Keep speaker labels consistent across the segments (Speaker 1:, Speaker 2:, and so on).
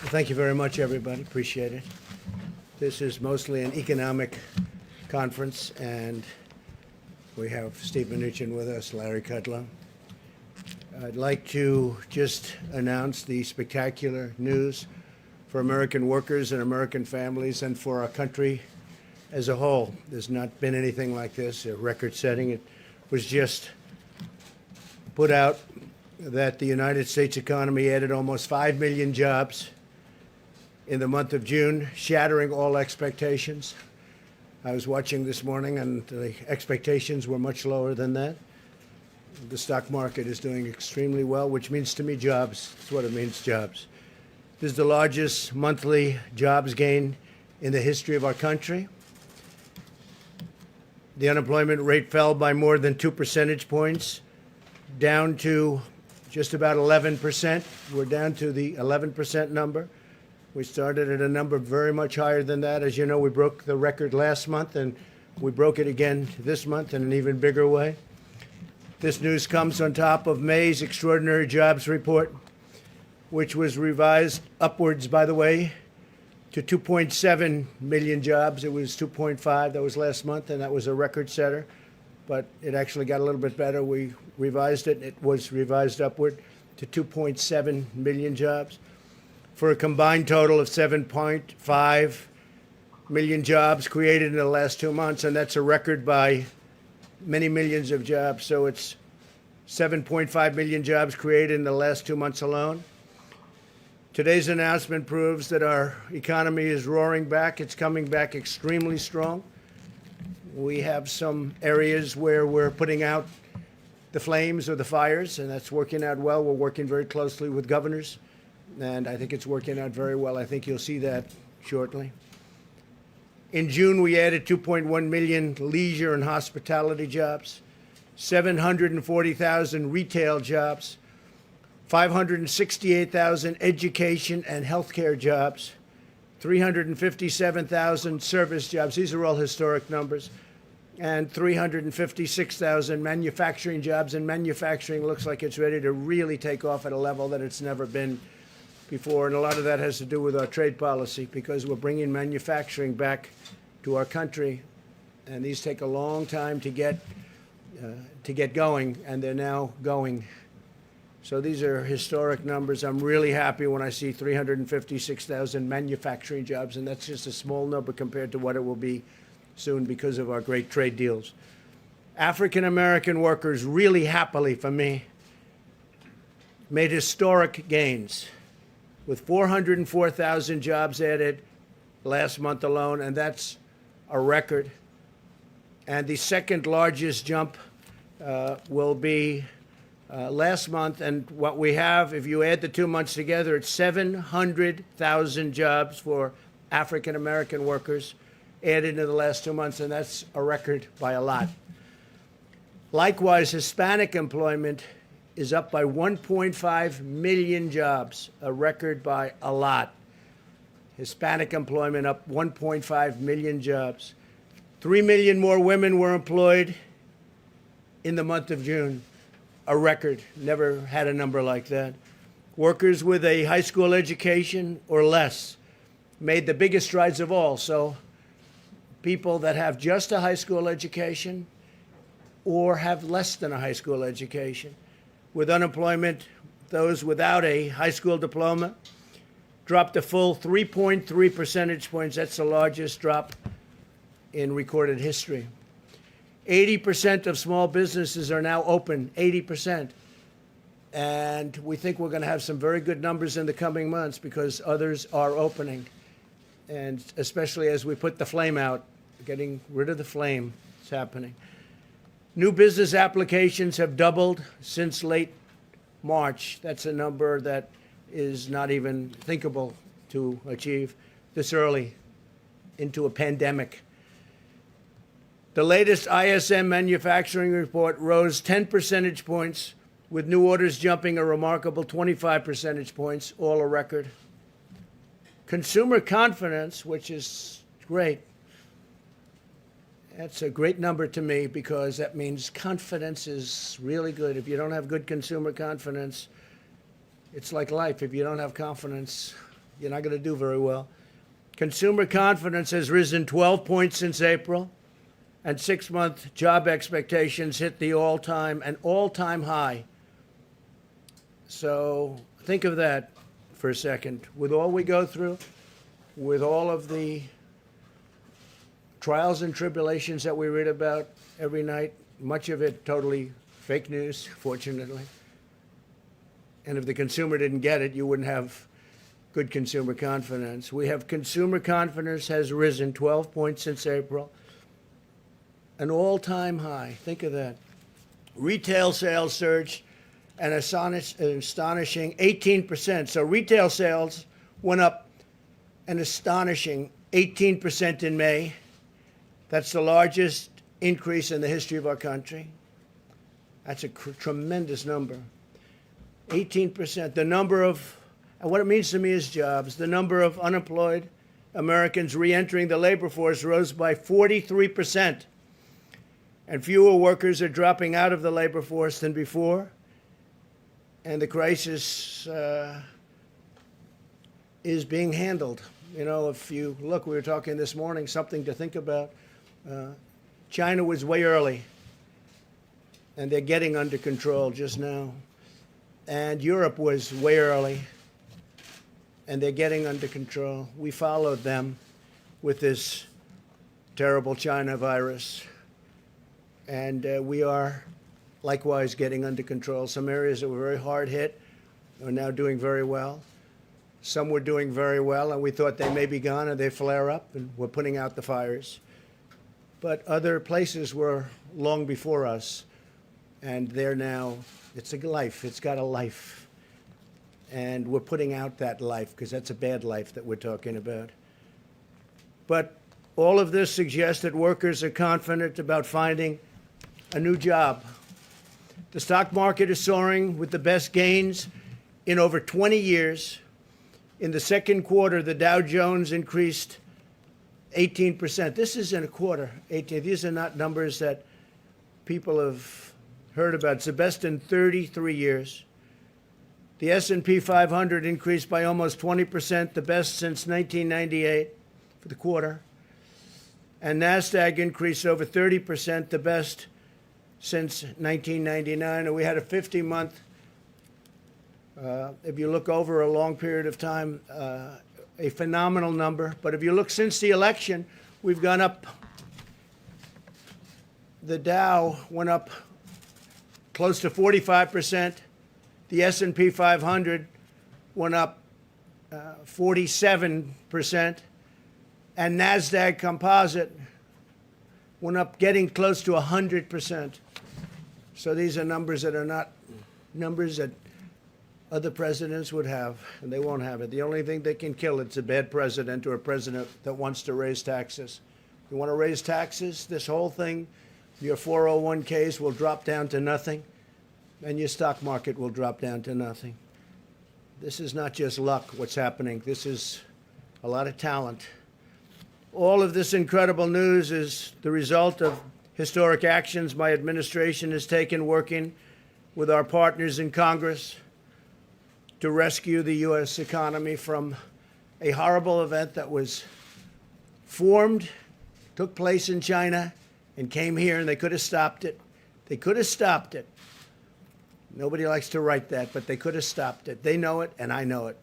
Speaker 1: Well, thank you very much, everybody. Appreciate it. This is mostly an economic conference, and we have Steve Mnuchin with us, Larry Kudlow. I'd like to just announce the spectacular news for American workers and American families and for our country as a whole. There's not been anything like this, a record-setting. It was just put out that the United States economy added almost 5 million jobs in the month of June, shattering all expectations. I was watching this morning, and the expectations were much lower than that. The stock market is doing extremely well, which means to me jobs. That's what it means, jobs. This is the largest monthly jobs gain in the history of our country. The unemployment rate fell by more than 2 percentage points, down to just about 11%. We're down to the 11% number. We started at a number very much higher than that. As you know, we broke the record last month, and we broke it again this month in an even bigger way. This news comes on top of May's extraordinary jobs report, which was revised upwards, by the way, to 2.7 million jobs. It was 2.5, that was last month, and that was a record setter. But it actually got a little bit better. We revised it. It was revised upward to 2.7 million jobs, for a combined total of 7.5 million jobs created in the last 2 months, and that's a record by many millions of jobs. So it's 7.5 million jobs created in the last 2 months alone. Today's announcement proves that our economy is roaring back. It's coming back extremely strong. We have some areas where we're putting out the flames or the fires, and that's working out well. We're working very closely with governors, and I think it's working out very well. I think you'll see that shortly. In June, we added 2.1 million leisure and hospitality jobs, 740,000 retail jobs, 568,000 education and healthcare jobs, 357,000 service jobs. These are all historic numbers. And 356,000 manufacturing jobs. And manufacturing looks like it's ready to really take off at a level that it's never been before, and a lot of that has to do with our trade policy, because we're bringing manufacturing back to our country, and these take a long time to get going, and they're now going. So these are historic numbers. I'm really happy when I see 356,000 manufacturing jobs, and that's just a small number compared to what it will be soon because of our great trade deals. African American workers, really happily for me, made historic gains, with 404,000 jobs added last month alone, and that's a record. And the second largest jump will be last month. And what we have, if you add the 2 months together, it's 700,000 jobs for African American workers added in the last 2 months, and that's a record by a lot. Likewise, Hispanic employment is up by 1.5 million jobs, a record by a lot. Hispanic employment up 1.5 million jobs. 3 million more women were employed in the month of June, a record. Never had a number like that. Workers with a high school education or less made the biggest strides of all. So people that have just a high school education or have less than a high school education. With unemployment, those without a high school diploma dropped a full 3.3 percentage points. That's the largest drop in recorded history. 80% of small businesses are now open, 80%. And we think we're going to have some very good numbers in the coming months because others are opening. And especially as we put the flame out, getting rid of the flame, it's happening. New business applications have doubled since late March. That's a number that is not even thinkable to achieve this early into a pandemic. The latest ISM manufacturing report rose 10 percentage points, with new orders jumping a remarkable 25 percentage points, all a record. Consumer confidence, which is great, that's a great number to me because that means confidence is really good. If you don't have good consumer confidence, it's like life. If you don't have confidence, you're not going to do very well. Consumer confidence has risen 12 points since April, and 6-month job expectations hit an all-time high. So think of that for a second. With all we go through, with all of the trials and tribulations that we read about every night, much of it totally fake news, fortunately. And if the consumer didn't get it, you wouldn't have good consumer confidence. We have consumer confidence has risen 12 points since April, an all-time high. Think of that. Retail sales surged an astonishing 18%. So retail sales went up an astonishing 18% in May. That's the largest increase in the history of our country. That's a tremendous number. 18%. The number of, and what it means to me is jobs, the number of unemployed Americans re-entering the labor force rose by 43%. And fewer workers are dropping out of the labor force than before. And the crisis is being handled. You know, if you look, we were talking this morning, something to think about. China was way early, and they're getting under control just now. And Europe was way early, and they're getting under control. We followed them with this terrible China virus, and we are likewise getting under control. Some areas that were very hard hit are now doing very well. Some were doing very well, and we thought they may be gone, and they flare up, and we're putting out the fires. But other places were long before us, and they're now, it's a life. It's got a life. And we're putting out that life, because that's a bad life that we're talking about. But all of this suggests that workers are confident about finding a new job. The stock market is soaring with the best gains in over 20 years. In the second quarter, the Dow Jones increased 18%. This is in a quarter, 18. These are not numbers that people have heard about. It's the best in 33 years. The S&P 500 increased by almost 20%, the best since 1998 for the quarter. And NASDAQ increased over 30%, the best since 1999. And we had a 50-month, if you look over a long period of time, a phenomenal number. But if you look since the election, we've gone up. The Dow went up close to 45%. The S&P 500 went up 47%. And NASDAQ Composite went up getting close to 100%. So these are numbers that are not numbers that other presidents would have, and they won't have it. The only thing they can kill it's a bad president or a president that wants to raise taxes. You want to raise taxes, this whole thing, your 401ks will drop down to nothing, and your stock market will drop down to nothing. This is not just luck, what's happening. This is a lot of talent. All of this incredible news is the result of historic actions my administration has taken working with our partners in Congress to rescue the U.S. economy from a horrible event that was formed, took place in China, and came here, and they could have stopped it. They could have stopped it. Nobody likes to write that, but they could have stopped it. They know it, and I know it.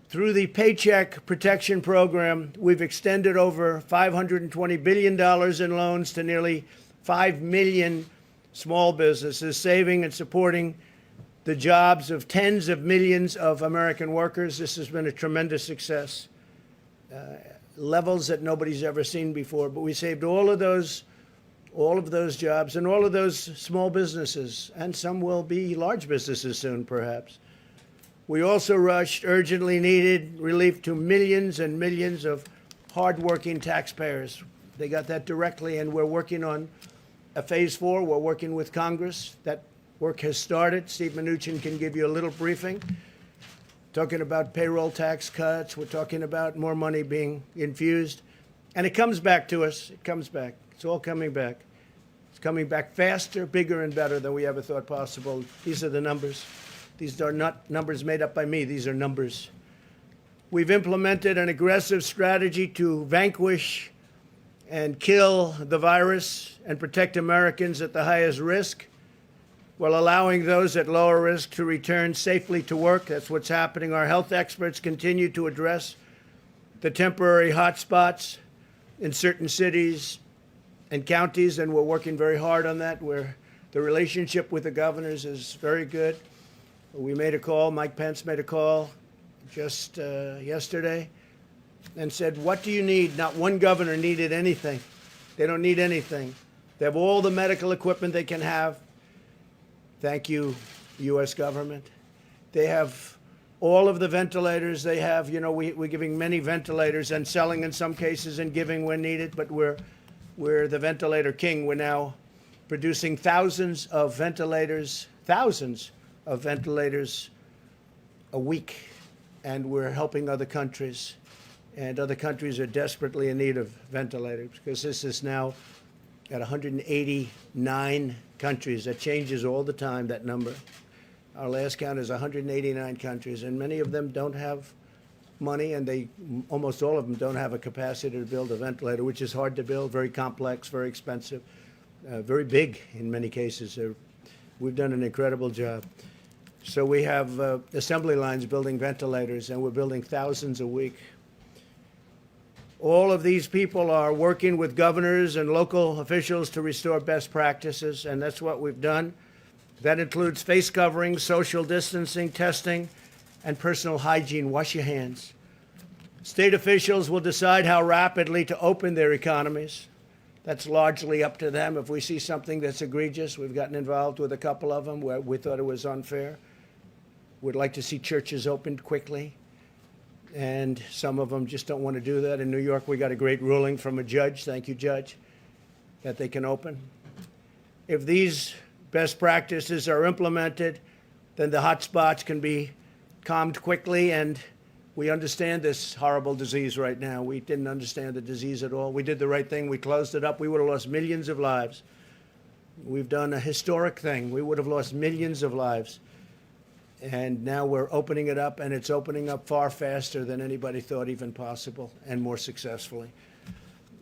Speaker 1: Through the Paycheck Protection Program, we've extended over $520 billion in loans to nearly 5 million small businesses, saving and supporting the jobs of tens of millions of American workers. This has been a tremendous success, levels that nobody's ever seen before. But we saved all of those jobs and all of those small businesses, and some will be large businesses soon, perhaps. We also rushed urgently needed relief to millions and millions of hardworking taxpayers. They got that directly, and we're working on a phase 4. We're working with Congress. That work has started. Steve Mnuchin can give you a little briefing. Talking about payroll tax cuts. We're talking about more money being infused. And it comes back to us. It comes back. It's all coming back. It's coming back faster, bigger, and better than we ever thought possible. These are the numbers. These are not numbers made up by me. These are numbers. We've implemented an aggressive strategy to vanquish and kill the virus and protect Americans at the highest risk, while allowing those at lower risk to return safely to work. That's what's happening. Our health experts continue to address the temporary hotspots in certain cities and counties, and we're working very hard on that, where the relationship with the governors is very good. We made a call, Mike Pence made a call just yesterday and said, what do you need? Not one governor needed anything. They don't need anything. They have all the medical equipment they can have. Thank you, U.S. government. They have all of the ventilators they have. You know, we're giving many ventilators and selling in some cases and giving when needed, but we're the ventilator king. We're now producing thousands of ventilators a week, and we're helping other countries. And other countries are desperately in need of ventilators, because this is now at 189 countries. That changes all the time, that number. Our last count is 189 countries, and many of them don't have money, and almost all of them don't have a capacity to build a ventilator, which is hard to build, very complex, very expensive, very big in many cases. We've done an incredible job. So we have assembly lines building ventilators, and we're building thousands a week. All of these people are working with governors and local officials to restore best practices, and that's what we've done. That includes face coverings, social distancing, testing, and personal hygiene. Wash your hands. State officials will decide how rapidly to open their economies. That's largely up to them. If we see something that's egregious, we've gotten involved with a couple of them where we thought it was unfair. We'd like to see churches opened quickly, and some of them just don't want to do that. In New York, we got a great ruling from a judge, thank you, Judge, that they can open. If these best practices are implemented, then the hot spots can be calmed quickly, and we understand this horrible disease right now. We didn't understand the disease at all. We did the right thing. We closed it up. We would have lost millions of lives. We've done a historic thing. We would have lost millions of lives. And now we're opening it up, and it's opening up far faster than anybody thought even possible, and more successfully.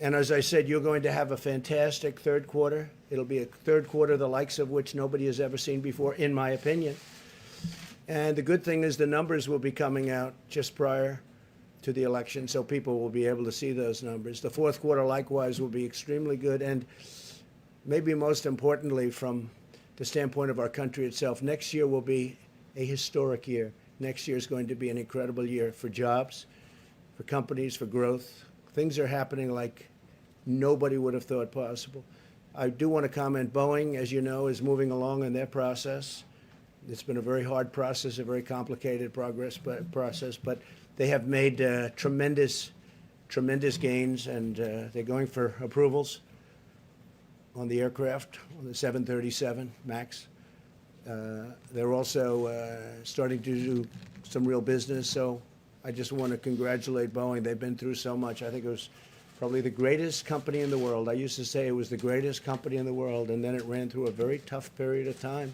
Speaker 1: And as I said, you're going to have a fantastic third quarter. It'll be a third quarter the likes of which nobody has ever seen before, in my opinion. And the good thing is the numbers will be coming out just prior to the election, so people will be able to see those numbers. The fourth quarter, likewise, will be extremely good, and maybe most importantly, from the standpoint of our country itself, next year will be a historic year. Next year is going to be an incredible year for jobs, for companies, for growth. Things are happening like nobody would have thought possible. I do want to comment, Boeing, as you know, is moving along in their process. It's been a very hard process, a very complicated process, but they have made tremendous gains, and they're going for approvals on the aircraft, on the 737 MAX. They're also starting to do some real business, so I just want to congratulate Boeing. They've been through so much. I think it was probably the greatest company in the world. I used to say it was the greatest company in the world, and then it ran through a very tough period of time.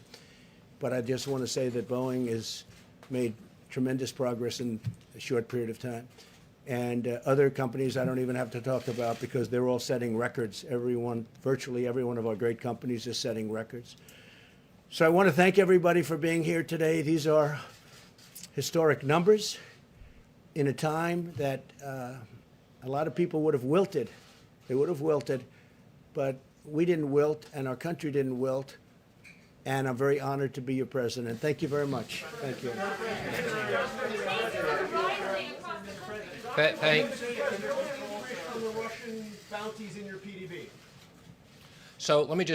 Speaker 1: But I just want to say that Boeing has made tremendous progress in a short period of time. And other companies I don't even have to talk about, because they're all setting records. Virtually every one of our great companies is setting records. So I want to thank everybody for being here today. These are historic numbers in a time that a lot of people would have wilted. They would have wilted, but we didn't wilt, and our country didn't wilt. And I'm very honored to be your president. Thank you very much. Thank you.
Speaker 2: Thanks.
Speaker 3: On the Russian bounties in your PDB.
Speaker 2: So let me just